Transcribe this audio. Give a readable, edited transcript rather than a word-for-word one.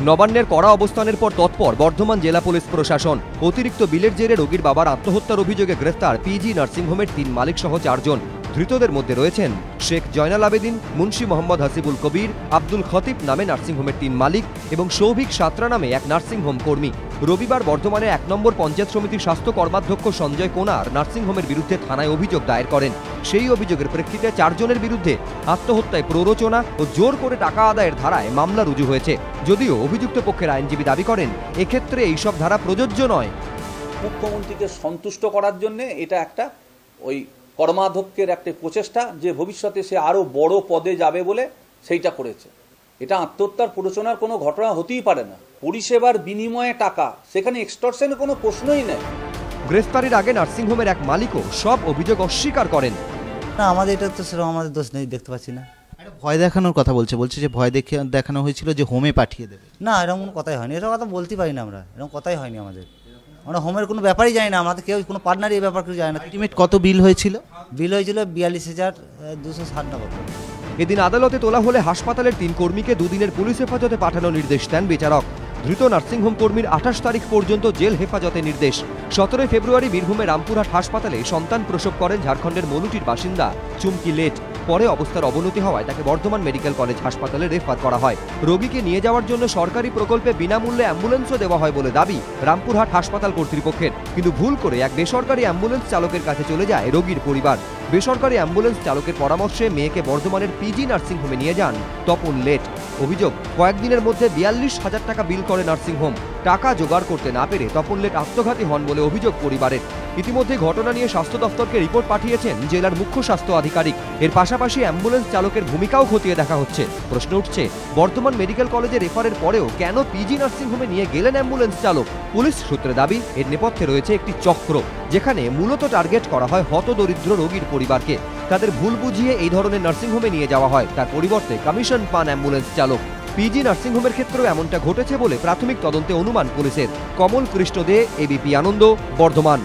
নবান্নের কড়া অবস্থানের পর তৎপর বর্ধমান জেলা পুলিশ প্রশাসন। অতিরিক্ত বিলের জেরে রোগীর বাবার আত্মহত্যার অভিযোগে গ্রেফতার পিজি নার্সিংহোমের 3 মালিক সহ 4 জন। ধৃতদের মধ্যে রয়েছেন শেখ জয়নাল আবেদিন, মুন্সি মোহাম্মদ হাসিবুল কবির, আব্দুল খতিব নামে নার্সিংহোমের 3 মালিক এবং সৌভিক সাত্রা নামে এক নার্সিংহোম কর্মী। রবিবার বর্ধমানে 1 নম্বর পঞ্চায়েত সমিতির স্বাস্থ্য কর্মাধ্যক্ষ সঞ্জয় কোনার নার্সিংহোমের বিরুদ্ধে থানায় অভিযোগ দায়ের করেন। সেই অভিযোগের প্রেক্ষিতে 4 জনের বিরুদ্ধে আত্মহত্যায় প্ররোচনা ও জোর করে টাকা আদায়ের ধারায় মামলা রুজু হয়েছে। যদিও অভিযুক্ত পক্ষের আইনজীবী দাবি করেন এক্ষেত্রে এইসব ধারা প্রযোজ্য নয়। মুখ্যমন্ত্রীকে সন্তুষ্ট করার জন্য এটা একটা ওই কর্মাধ্যক্ষের একটা প্রচেষ্টা, যে ভবিষ্যতে সে আরো বড় পদে যাবে বলে সেইটা করেছে। এটা আত্মহত্যার প্ররোচনার কোনো ঘটনা হতেই পারে না। পরিষেবার বিনিময়ে টাকা, সেখানে এক্সটর্শনের কোনো প্রশ্নই নেই। গ্রেফতারির আগে নার্সিংহোমের এক মালিকও সব অভিযোগ অস্বীকার করেন। না, আমাদের এটা তো সেরকম আমাদের দোষ নেই, দেখতে পাচ্ছি না। ভয় দেখানোর কথা বলছে যে ভয় দেখানো হয়েছিল যে হোমে পাঠিয়ে দেবে। না, এরকম কোনো কথাই হয়নি, এরকম কথা বলতেই পারি না আমরা, এরকম কথাই হয়নি আমাদের। আমরা হোমের কোনো ব্যাপারই জানি না, আমাদের কেউ কোনো পার্টনারই এই ব্যাপার কেউ জানে না। আলটিমেট কত বিল হয়েছিল? বিল হয়েছিল 42,260 টাকা। এদিন আদালতে তোলা হলে হাসপাতালের 3 কর্মীকে দুদিনের পুলিশ হেফাজতে পাঠানোর নির্দেশ দেন বিচারক। ধৃত নার্সিংহোম কর্মীর 28 তারিখ পর্যন্ত জেল হেফাজতে নির্দেশ। 17 ফেব্রুয়ারি বীরভূমের রামপুরহাট হাসপাতালে সন্তান প্রসব করেন ঝাড়খণ্ডের মলুটির বাসিন্দা চুমকি লেট। পরে অবস্থার অবনতি হওয়ায় তাকে বর্ধমান মেডিকেল কলেজ হাসপাতালে রেফার করা হয়। রোগীকে নিয়ে যাওয়ার জন্য সরকারি প্রকল্পে বিনামূল্যে অ্যাম্বুলেন্সও দেওয়া হয় বলে দাবি রামপুরহাট হাসপাতাল কর্তৃপক্ষের। কিন্তু ভুল করে এক বেসরকারি অ্যাম্বুলেন্স চালকের কাছে চলে যায় রোগীর পরিবার। বেসরকারি অ্যাম্বুলেন্স চালকের পরামর্শে মেয়েকে বর্ধমানের পিজি নার্সিংহোমে নিয়ে যান তপন লেট। অভিযোগ, কয়েকদিনের মধ্যে 42,000 টাকা বিল করে নার্সিংহোম। টাকা জোগাড় করতে না পেরে তপন লেট আত্মঘাতী হন বলে অভিযোগ পরিবারের। ইতিমধ্যে ঘটনা নিয়ে স্বাস্থ্য দফতরকে রিপোর্ট পাঠিয়েছেন জেলার মুখ্য স্বাস্থ্য আধিকারিক। এর পাশাপাশি অ্যাম্বুলেন্স চালকের ভূমিকাও খতিয়ে দেখা হচ্ছে। প্রশ্ন উঠছে, বর্ধমান মেডিকেল কলেজে রেফারের পরেও কেন পিজি নার্সিংহোমে নিয়ে গেলেন অ্যাম্বুলেন্স চালক? পুলিশ সূত্রে দাবি এর নেপথ্যে রয়েছে একটি চক্র, যেখানে মূলত টার্গেট করা হয় হতদরিদ্র রোগীর পরিবারকে। তাদের ভুল বুঝিয়ে এই ধরনের নার্সিংহোমে নিয়ে যাওয়া হয়, তার পরিবর্তে কমিশন পান অ্যাম্বুলেন্স চালক। পিজি নার্সিংহোমের ক্ষেত্রেও এমনটা ঘটেছে বলে প্রাথমিক তদন্তে অনুমান পুলিশের। কমল কৃষ্ণ দে, এবিপি আনন্দ, বর্ধমান।